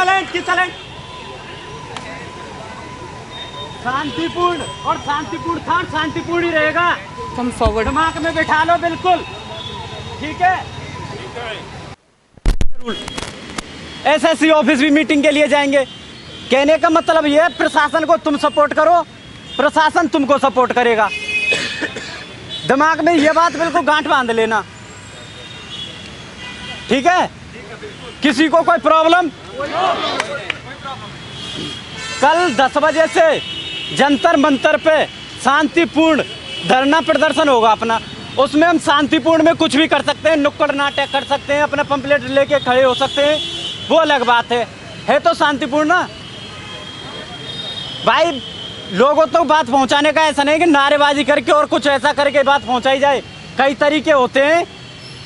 चलें शांतिपूर्ण और शांतिपूर्ण था, शांतिपूर्ण ही रहेगा। कम फॉरवर्ड दिमाग में बिठा लो, बिल्कुल ठीक है। एसएससी ऑफिस भी मीटिंग के लिए जाएंगे। कहने का मतलब ये है प्रशासन को तुम सपोर्ट करो, प्रशासन तुमको सपोर्ट करेगा। दिमाग में ये बात बिल्कुल गांठ बांध लेना, ठीक है। किसी को कोई प्रॉब्लम? कल 10 बजे से जंतर मंतर पे शांतिपूर्ण धरना प्रदर्शन होगा अपना। उसमें हम शांतिपूर्ण में कुछ भी कर सकते हैं, नुक्कड़ नाटक कर सकते हैं, अपना पंपलेट लेके खड़े हो सकते हैं, वो अलग बात है तो शांतिपूर्ण ना भाई। लोगों तक बात पहुंचाने का ऐसा नहीं कि नारेबाजी करके और कुछ ऐसा करके बात पहुंचाई जाए। कई तरीके होते हैं,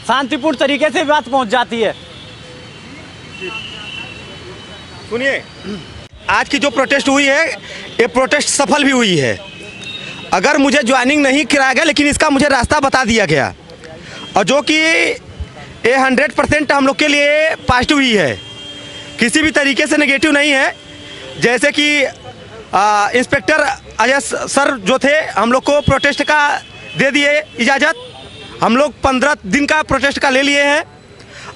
शांतिपूर्ण तरीके से बात पहुंच जाती है। सुनिए, आज की जो प्रोटेस्ट हुई है, ये प्रोटेस्ट सफल भी हुई है। अगर मुझे ज्वाइनिंग नहीं कराया गया, लेकिन इसका मुझे रास्ता बता दिया गया, और जो कि ये 100% हम लोग के लिए पॉजिटिव ही है, किसी भी तरीके से नेगेटिव नहीं है। जैसे कि इंस्पेक्टर अजय सर जो थे, हम लोग को प्रोटेस्ट का दे दिए इजाज़त। हम लोग 15 दिन का प्रोटेस्ट का ले लिए हैं,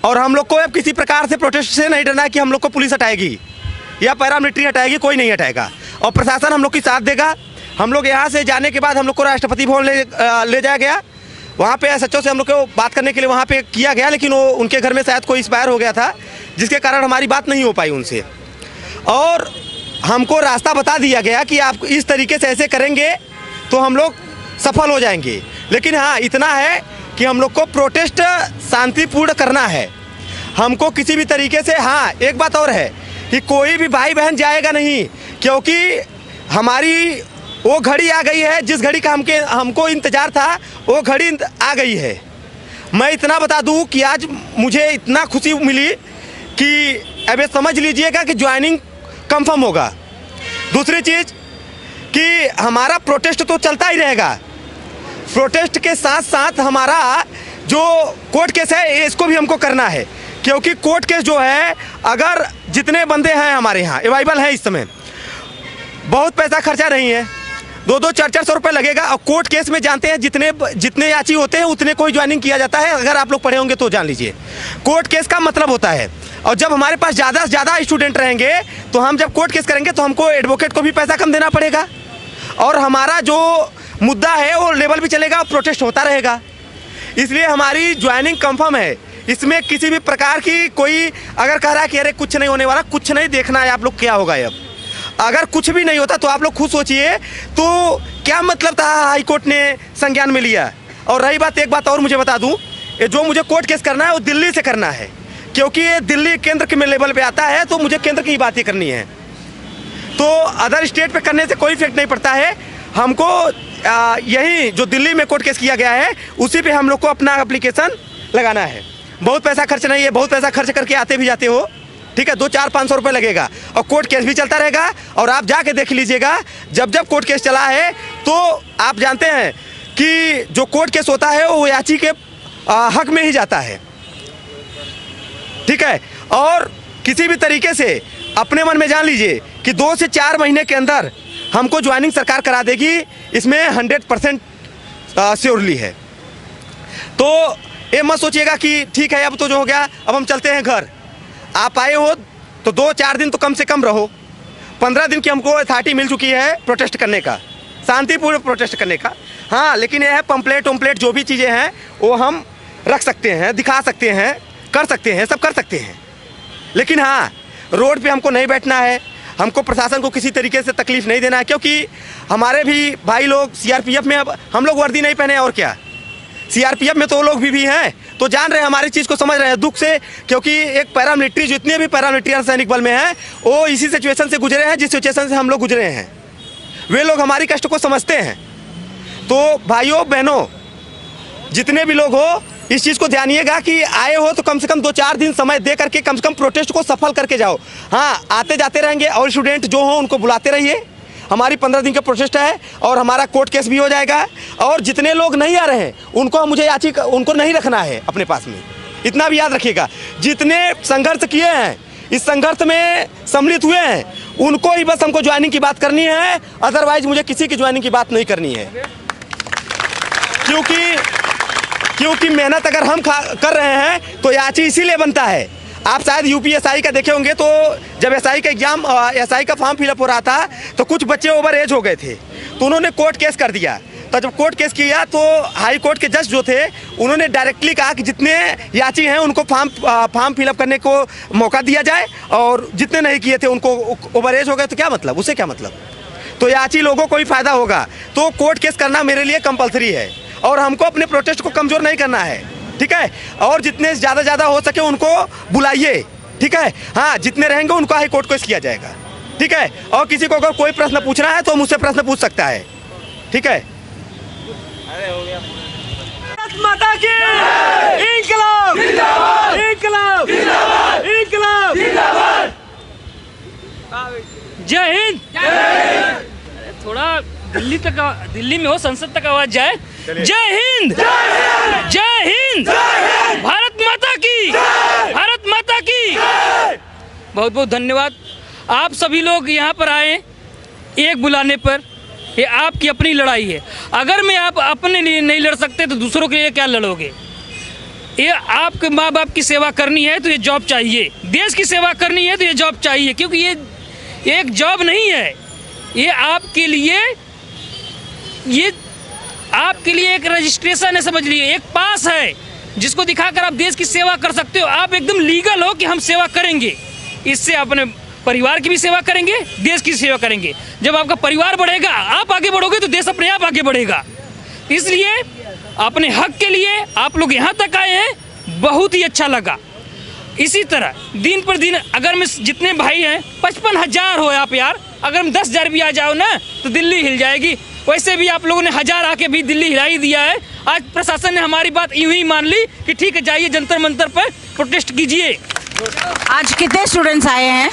और हम लोग को अब किसी प्रकार से प्रोटेस्ट से नहीं डरना है कि हम लोग को पुलिस हटाएगी या पैरामिलिट्री हटाएगी, कोई नहीं हटाएगा। और प्रशासन हम लोग की साथ देगा। हम लोग यहाँ से जाने के बाद हम लोग को राष्ट्रपति भवन ले जाया गया। वहाँ पे एसएचओ से हम लोग को बात करने के लिए वहाँ पे किया गया, लेकिन वो उनके घर में शायद कोई एक्सपायर हो गया था, जिसके कारण हमारी बात नहीं हो पाई उनसे। और हमको रास्ता बता दिया गया कि आप इस तरीके से ऐसे करेंगे तो हम लोग सफल हो जाएंगे। लेकिन हाँ, इतना है कि हम लोग को प्रोटेस्ट शांतिपूर्ण करना है। हमको किसी भी तरीके से, हाँ एक बात और है कि कोई भी भाई बहन जाएगा नहीं, क्योंकि हमारी वो घड़ी आ गई है जिस घड़ी का हमको इंतज़ार था, वो घड़ी आ गई है। मैं इतना बता दूं कि आज मुझे इतना खुशी मिली कि अब ये समझ लीजिएगा कि ज्वाइनिंग कंफर्म होगा। दूसरी चीज़ कि हमारा प्रोटेस्ट तो चलता ही रहेगा। प्रोटेस्ट के साथ साथ हमारा जो कोर्ट केस है, इसको भी हमको करना है, क्योंकि कोर्ट केस जो है, अगर जितने बंदे हैं हमारे यहाँ अवेलेबल हैं इस समय, बहुत पैसा खर्चा नहीं है, 2-2, 400 रुपये लगेगा। और कोर्ट केस में जानते हैं जितने याची होते हैं उतने को ही ज्वाइनिंग किया जाता है। अगर आप लोग पढ़े होंगे तो जान लीजिए, कोर्ट केस का मतलब होता है। और जब हमारे पास ज़्यादा से ज़्यादा स्टूडेंट रहेंगे, तो हम जब कोर्ट केस करेंगे तो हमको एडवोकेट को भी पैसा कम देना पड़ेगा, और हमारा जो मुद्दा है वो लेवल भी चलेगा और प्रोटेस्ट होता रहेगा। इसलिए हमारी ज्वाइनिंग कंफर्म है। इसमें किसी भी प्रकार की कोई अगर कह रहा है कि अरे कुछ नहीं होने वाला, कुछ नहीं, देखना है आप लोग क्या होगा। अब अगर कुछ भी नहीं होता तो आप लोग खुद सोचिए, तो क्या मतलब था हाई कोर्ट ने संज्ञान में लिया। और रही बात, एक बात और मुझे बता दूं, ये जो मुझे कोर्ट केस करना है वो दिल्ली से करना है, क्योंकि ये दिल्ली केंद्र के लेवल पे आता है, तो मुझे केंद्र की बात ही करनी है। तो अदर स्टेट पे करने से कोई इफेक्ट नहीं पड़ता है। हमको यही जो दिल्ली में कोर्ट केस किया गया है, उसी पे हम लोग को अपना एप्लीकेशन लगाना है। बहुत पैसा खर्च नहीं है, बहुत पैसा खर्च करके आते भी जाते हो, ठीक है, 200-400-500 रुपये लगेगा, और कोर्ट केस भी चलता रहेगा। और आप जाके देख लीजिएगा, जब जब कोर्ट केस चला है, तो आप जानते हैं कि जो कोर्ट केस होता है वो याची के हक में ही जाता है, ठीक है। और किसी भी तरीके से अपने मन में जान लीजिए कि 2 से 4 महीने के अंदर हमको ज्वाइनिंग सरकार करा देगी, इसमें 100% श्योरली है। तो ये मत सोचिएगा कि ठीक है अब तो जो हो गया, अब हम चलते हैं घर। आप आए हो तो 2-4 दिन तो कम से कम रहो। 15 दिन की हमको अथॉरिटी मिल चुकी है प्रोटेस्ट करने का, शांतिपूर्ण प्रोटेस्ट करने का। हाँ, लेकिन यह है पंपलेट जो भी चीज़ें हैं वो हम रख सकते हैं, दिखा सकते हैं, कर सकते हैं, सब कर सकते हैं। लेकिन हाँ, रोड पे हमको नहीं बैठना है, हमको प्रशासन को किसी तरीके से तकलीफ नहीं देना है, क्योंकि हमारे भी भाई लोग सीआरपीएफ में, अब हम लोग वर्दी नहीं पहने और क्या, सीआरपीएफ में तो वो लोग भी हैं, तो जान रहे हैं, हमारी चीज़ को समझ रहे हैं दुख से। क्योंकि एक पैरामिलिट्री, जितने भी पैरामिलिट्री सैनिक बल में हैं, वो इसी सिचुएशन से गुजरे हैं जिस सिचुएशन से हम लोग गुजरे हैं। वे लोग हमारी कष्ट को समझते हैं। तो भाइयों बहनों, जितने भी लोग हो, इस चीज़ को ध्यानिएगा कि आए हो तो कम से कम 2-4 दिन समय दे करके कम से कम प्रोटेस्ट को सफल करके जाओ। हाँ, आते जाते रहेंगे, और स्टूडेंट जो हो उनको बुलाते रहिए। हमारी 15 दिन का प्रोटेस्ट है, और हमारा कोर्ट केस भी हो जाएगा। और जितने लोग नहीं आ रहे हैं उनको उनको नहीं रखना है अपने पास में, इतना भी याद रखिएगा। जितने संघर्ष किए हैं इस संघर्ष में सम्मिलित हुए हैं, उनको ही बस हमको ज्वाइनिंग की बात करनी है, अदरवाइज मुझे किसी की ज्वाइनिंग की बात नहीं करनी है। क्योंकि मेहनत अगर हम कर रहे हैं तो याची इसीलिए बनता है। आप शायद यूपीएसआई का देखे होंगे, तो जब एसआई का एग्जाम एसआई का फॉर्म फिलअप हो रहा था तो कुछ बच्चे ओवर एज हो गए थे, तो उन्होंने कोर्ट केस कर दिया। तो जब कोर्ट केस किया तो हाई कोर्ट के जज जो थे उन्होंने डायरेक्टली कहा कि जितने याची हैं उनको फॉर्म फिलअप करने को मौका दिया जाए, और जितने नहीं किए थे उनको ओवर एज हो गए तो क्या मतलब, उसे क्या मतलब। तो याची लोगों को ही फायदा होगा। तो कोर्ट केस करना मेरे लिए कंपलसरी है, और हमको अपने प्रोटेस्ट को कमज़ोर नहीं करना है, ठीक है। और जितने ज़्यादा हो सके उनको बुलाइए, ठीक है। हाँ, जितने रहेंगे उनको हाई कोर्ट केस किया जाएगा, ठीक है। और किसी को अगर कोई प्रश्न पूछना है तो मुझसे प्रश्न पूछ सकता है, ठीक है। भारत माता की इंकलाब इंकलाब इंकलाब जिंदाबाद। जय हिंद। थोड़ा दिल्ली में हो, संसद तक आवाज जाए। जय हिंद, जय हिंद, भारत माता की, भारत माता की। बहुत बहुत धन्यवाद। आप सभी लोग यहाँ पर आए एक बुलाने पर, ये आपकी अपनी लड़ाई है। अगर मैं आप अपने लिए नहीं लड़ सकते तो दूसरों के लिए क्या लड़ोगे। ये आपके माँ बाप की सेवा करनी है तो ये जॉब चाहिए, देश की सेवा करनी है तो ये जॉब चाहिए, क्योंकि ये एक जॉब नहीं है, ये आपके लिए एक रजिस्ट्रेशन है, समझ लीजिए, एक पास है जिसको दिखाकर आप देश की सेवा कर सकते हो। आप एकदम लीगल हो कि हम सेवा करेंगे, इससे अपने परिवार की भी सेवा करेंगे, देश की सेवा करेंगे। जब आपका परिवार बढ़ेगा, आप आगे बढ़ोगे, तो देश अपने आप आगे बढ़ेगा। इसलिए अपने हक के लिए आप लोग यहाँ तक आए हैं, बहुत ही अच्छा लगा। इसी तरह दिन पर दिन अगर मैं जितने भाई हैं 55,000 हो आप यार, अगर हम 10,000 भी आ जाओ ना तो दिल्ली हिल जाएगी। वैसे भी आप लोगों ने 1000 आके भी दिल्ली हिला ही दिया है। आज प्रशासन ने हमारी बात यूं ही मान ली कि ठीक है, जाइए जंतर मंतर पर प्रोटेस्ट कीजिए। आज कितने स्टूडेंट्स आए हैं?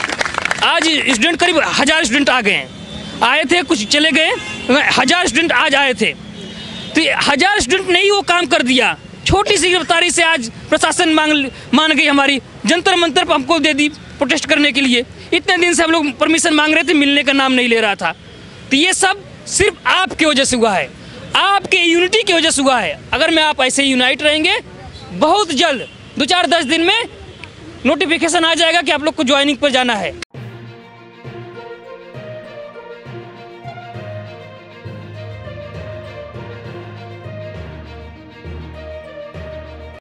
आज स्टूडेंट करीब 1000 स्टूडेंट आ गए हैं। आए थे, कुछ चले गए, 1000 स्टूडेंट आज आए थे। तो 1000 स्टूडेंट ने ही वो काम कर दिया। छोटी सी गिरफ्तारी से आज प्रशासन मान गई, हमारी जंतर मंतर पर हमको दे दी प्रोटेस्ट करने के लिए। इतने दिन से हम लोग परमिशन मांग रहे थे, मिलने का नाम नहीं ले रहा था। तो ये सब सिर्फ आपकी वजह से हुआ है, आपके यूनिटी की वजह से हुआ है। अगर मैं आप ऐसे यूनाइट रहेंगे, बहुत जल्द 2-4-10 दिन में नोटिफिकेशन आ जाएगा कि आप लोग को ज्वाइनिंग पर जाना है।